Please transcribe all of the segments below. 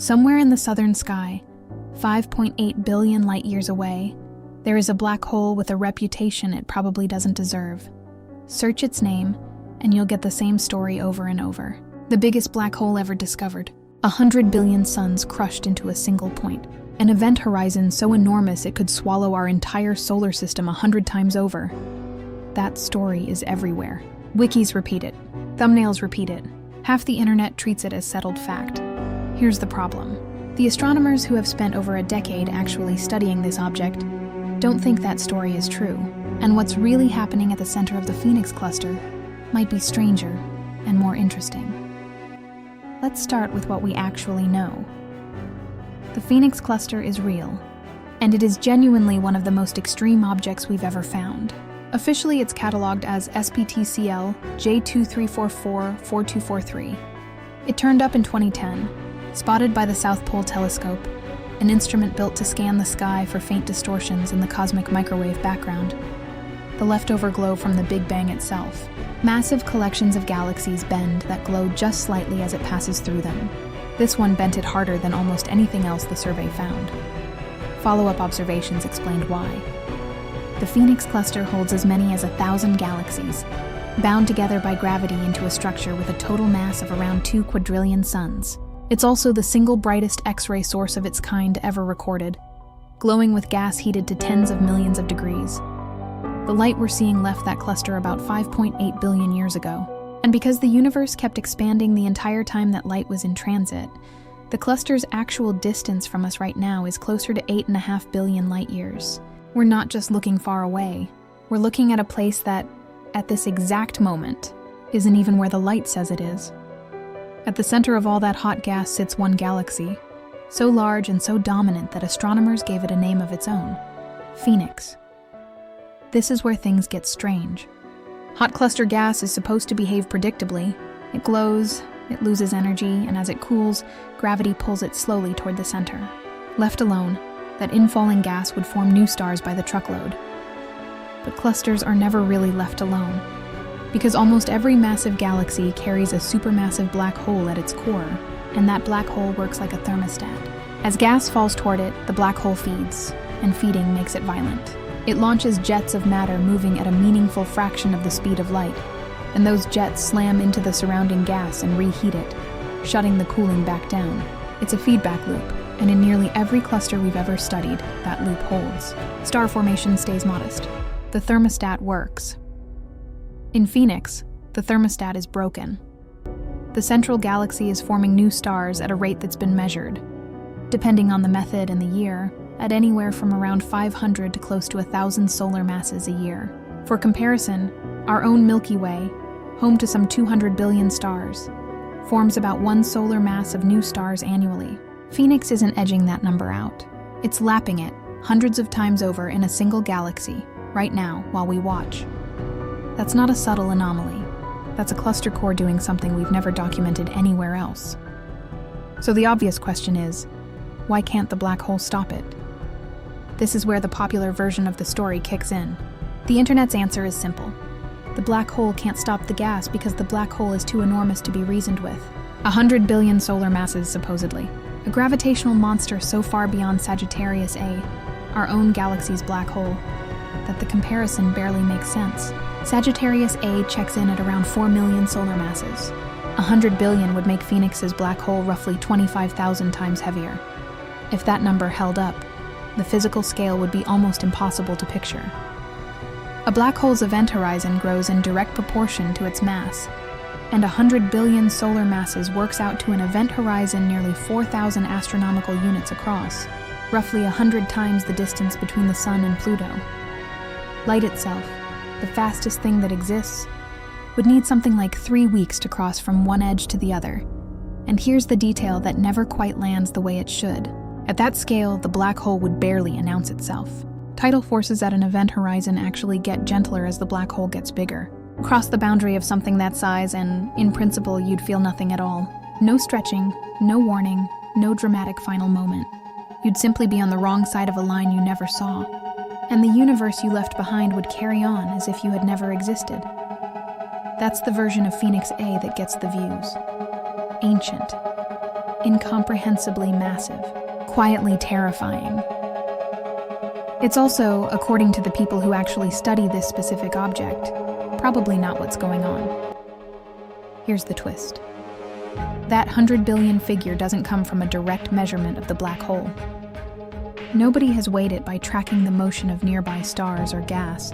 Somewhere in the southern sky, 5.8 billion light-years away, there is a black hole with a reputation it probably doesn't deserve. Search its name, and you'll get the same story over and over. The biggest black hole ever discovered. 100 billion suns crushed into a single point. An event horizon so enormous it could swallow our entire solar system 100 times over. That story is everywhere. Wikis repeat it. Thumbnails repeat it. Half the internet treats it as settled fact. Here's the problem. The astronomers who have spent over a decade actually studying this object don't think that story is true, and what's really happening at the center of the Phoenix cluster might be stranger and more interesting. Let's start with what we actually know. The Phoenix cluster is real, and it is genuinely one of the most extreme objects we've ever found. Officially, it's cataloged as SPTCL J23444243. It turned up in 2010, spotted by the South Pole Telescope, an instrument built to scan the sky for faint distortions in the cosmic microwave background, the leftover glow from the Big Bang itself. Massive collections of galaxies bend that glow just slightly as it passes through them. This one bent it harder than almost anything else the survey found. Follow-up observations explained why. The Phoenix cluster holds as many as 1,000 galaxies, bound together by gravity into a structure with a total mass of around 2 quadrillion suns. It's also the single brightest X-ray source of its kind ever recorded, glowing with gas heated to tens of millions of degrees. The light we're seeing left that cluster about 5.8 billion years ago. And because the universe kept expanding the entire time that light was in transit, the cluster's actual distance from us right now is closer to 8.5 billion light-years. We're not just looking far away. We're looking at a place that, at this exact moment, isn't even where the light says it is. At the center of all that hot gas sits one galaxy, so large and so dominant that astronomers gave it a name of its own: Phoenix. This is where things get strange. Hot cluster gas is supposed to behave predictably. It glows, it loses energy, and as it cools, gravity pulls it slowly toward the center. Left alone, that infalling gas would form new stars by the truckload. But clusters are never really left alone, because almost every massive galaxy carries a supermassive black hole at its core, and that black hole works like a thermostat. As gas falls toward it, the black hole feeds, and feeding makes it violent. It launches jets of matter moving at a meaningful fraction of the speed of light, and those jets slam into the surrounding gas and reheat it, shutting the cooling back down. It's a feedback loop, and in nearly every cluster we've ever studied, that loop holds. Star formation stays modest. The thermostat works. In Phoenix, the thermostat is broken. The central galaxy is forming new stars at a rate that's been measured, depending on the method and the year, at anywhere from around 500 to close to 1,000 solar masses a year. For comparison, our own Milky Way, home to some 200 billion stars, forms about 1 solar mass of new stars annually. Phoenix isn't edging that number out. It's lapping it hundreds of times over in a single galaxy, right now, while we watch. That's not a subtle anomaly. That's a cluster core doing something we've never documented anywhere else. So the obvious question is, why can't the black hole stop it? This is where the popular version of the story kicks in. The internet's answer is simple. The black hole can't stop the gas because the black hole is too enormous to be reasoned with. 100 billion solar masses, supposedly. A gravitational monster so far beyond Sagittarius A, our own galaxy's black hole, that the comparison barely makes sense. Sagittarius A checks in at around 4 million solar masses. 100 billion would make Phoenix's black hole roughly 25,000 times heavier. If that number held up, the physical scale would be almost impossible to picture. A black hole's event horizon grows in direct proportion to its mass, and 100 billion solar masses works out to an event horizon nearly 4,000 astronomical units across, roughly 100 times the distance between the Sun and Pluto. Light itself, the fastest thing that exists, would need something like 3 weeks to cross from one edge to the other. And here's the detail that never quite lands the way it should. At that scale, the black hole would barely announce itself. Tidal forces at an event horizon actually get gentler as the black hole gets bigger. Cross the boundary of something that size and, in principle, you'd feel nothing at all. No stretching, no warning, no dramatic final moment. You'd simply be on the wrong side of a line you never saw. And the universe you left behind would carry on as if you had never existed. That's the version of Phoenix A that gets the views. Ancient. incomprehensibly massive, quietly terrifying. It's also, according to the people who actually study this specific object, probably not what's going on. Here's the twist. That 100 billion figure doesn't come from a direct measurement of the black hole. Nobody has weighed it by tracking the motion of nearby stars or gas,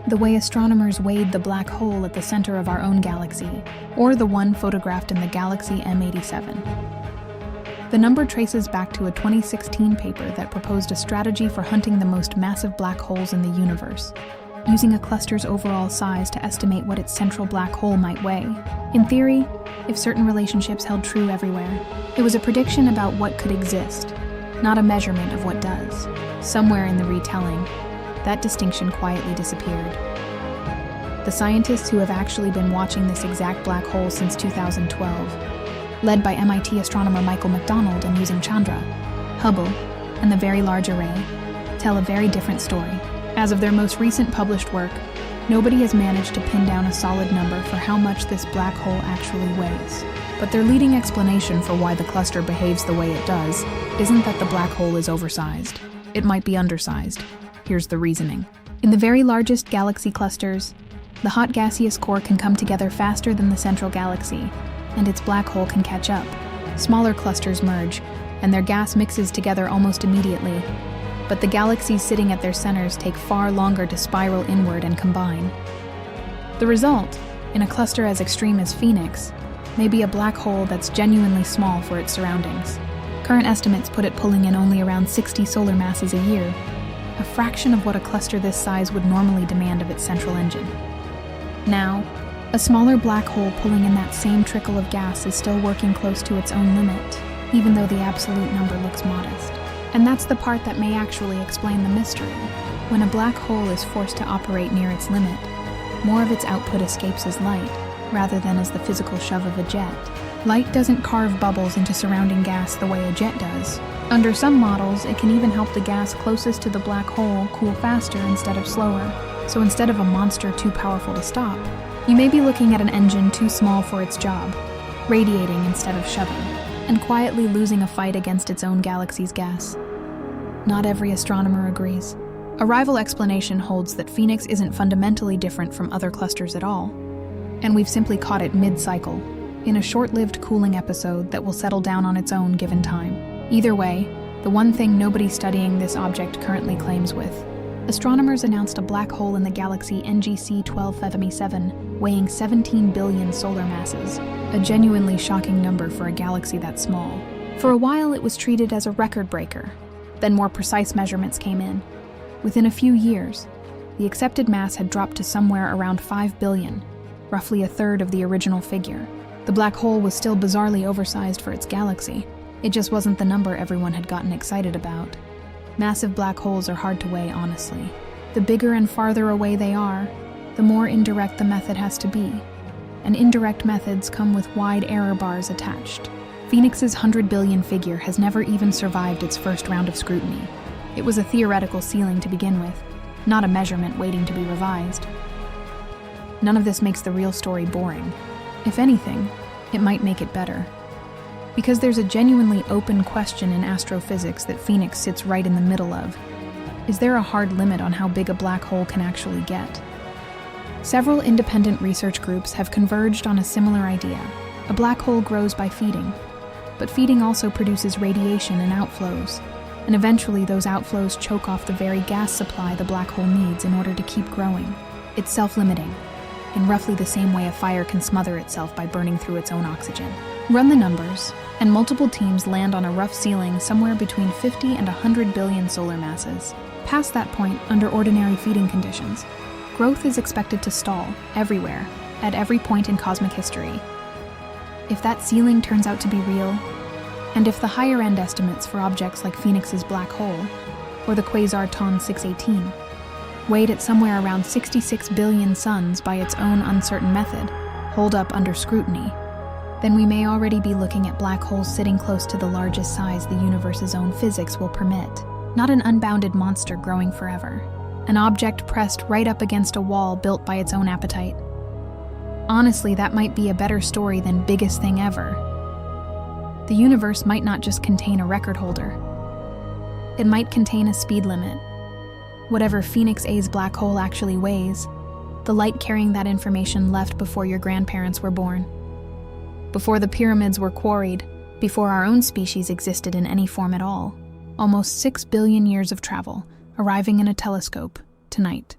the way astronomers weighed the black hole at the center of our own galaxy, or the one photographed in the galaxy M87. The number traces back to a 2016 paper that proposed a strategy for hunting the most massive black holes in the universe, using a cluster's overall size to estimate what its central black hole might weigh. In theory, if certain relationships held true everywhere, it was a prediction about what could exist, not a measurement of what does. Somewhere in the retelling, that distinction quietly disappeared. The scientists who have actually been watching this exact black hole since 2012, led by MIT astronomer Michael McDonald and using Chandra, Hubble, and the Very Large Array, tell a very different story. As of their most recent published work, nobody has managed to pin down a solid number for how much this black hole actually weighs. But their leading explanation for why the cluster behaves the way it does isn't that the black hole is oversized. It might be undersized. Here's the reasoning. In the very largest galaxy clusters, the hot gaseous core can come together faster than the central galaxy, and its black hole can catch up. Smaller clusters merge, and their gas mixes together almost immediately, but the galaxies sitting at their centers take far longer to spiral inward and combine. The result, in a cluster as extreme as Phoenix, may be a black hole that's genuinely small for its surroundings. Current estimates put it pulling in only around 60 solar masses a year, a fraction of what a cluster this size would normally demand of its central engine. Now, a smaller black hole pulling in that same trickle of gas is still working close to its own limit, even though the absolute number looks modest. And that's the part that may actually explain the mystery. When a black hole is forced to operate near its limit, more of its output escapes as light, rather than as the physical shove of a jet. Light doesn't carve bubbles into surrounding gas the way a jet does. Under some models, it can even help the gas closest to the black hole cool faster instead of slower. So instead of a monster too powerful to stop, you may be looking at an engine too small for its job, radiating instead of shoving, and quietly losing a fight against its own galaxy's gas. Not every astronomer agrees. A rival explanation holds that Phoenix isn't fundamentally different from other clusters at all, and we've simply caught it mid-cycle, in a short-lived cooling episode that will settle down on its own given time. Either way, the one thing nobody studying this object currently claims with, astronomers announced a black hole in the galaxy NGC 1277, weighing 17 billion solar masses, a genuinely shocking number for a galaxy that small. For a while, it was treated as a record breaker. Then more precise measurements came in. Within a few years, the accepted mass had dropped to somewhere around 5 billion, roughly a third of the original figure. The black hole was still bizarrely oversized for its galaxy. It just wasn't the number everyone had gotten excited about. Massive black holes are hard to weigh, honestly. The bigger and farther away they are, the more indirect the method has to be. And indirect methods come with wide error bars attached. Phoenix's 100 billion figure has never even survived its first round of scrutiny. It was a theoretical ceiling to begin with, not a measurement waiting to be revised. None of this makes the real story boring. If anything, it might make it better. Because there's a genuinely open question in astrophysics that Phoenix sits right in the middle of. Is there a hard limit on how big a black hole can actually get? Several independent research groups have converged on a similar idea. A black hole grows by feeding, but feeding also produces radiation and outflows, and eventually those outflows choke off the very gas supply the black hole needs in order to keep growing. It's self-limiting, in roughly the same way a fire can smother itself by burning through its own oxygen. Run the numbers, and multiple teams land on a rough ceiling somewhere between 50 and 100 billion solar masses. Past that point, under ordinary feeding conditions, growth is expected to stall, everywhere, at every point in cosmic history. If that ceiling turns out to be real, and if the higher-end estimates for objects like Phoenix's black hole, or the quasar TON 618, weighed at somewhere around 66 billion suns by its own uncertain method, hold up under scrutiny, then we may already be looking at black holes sitting close to the largest size the universe's own physics will permit, not an unbounded monster growing forever, an object pressed right up against a wall built by its own appetite. Honestly, that might be a better story than biggest thing ever. The universe might not just contain a record holder. It might contain a speed limit. Whatever Phoenix A's black hole actually weighs, the light carrying that information left before your grandparents were born. Before the pyramids were quarried, before our own species existed in any form at all. Almost 6 billion years of travel, arriving in a telescope tonight.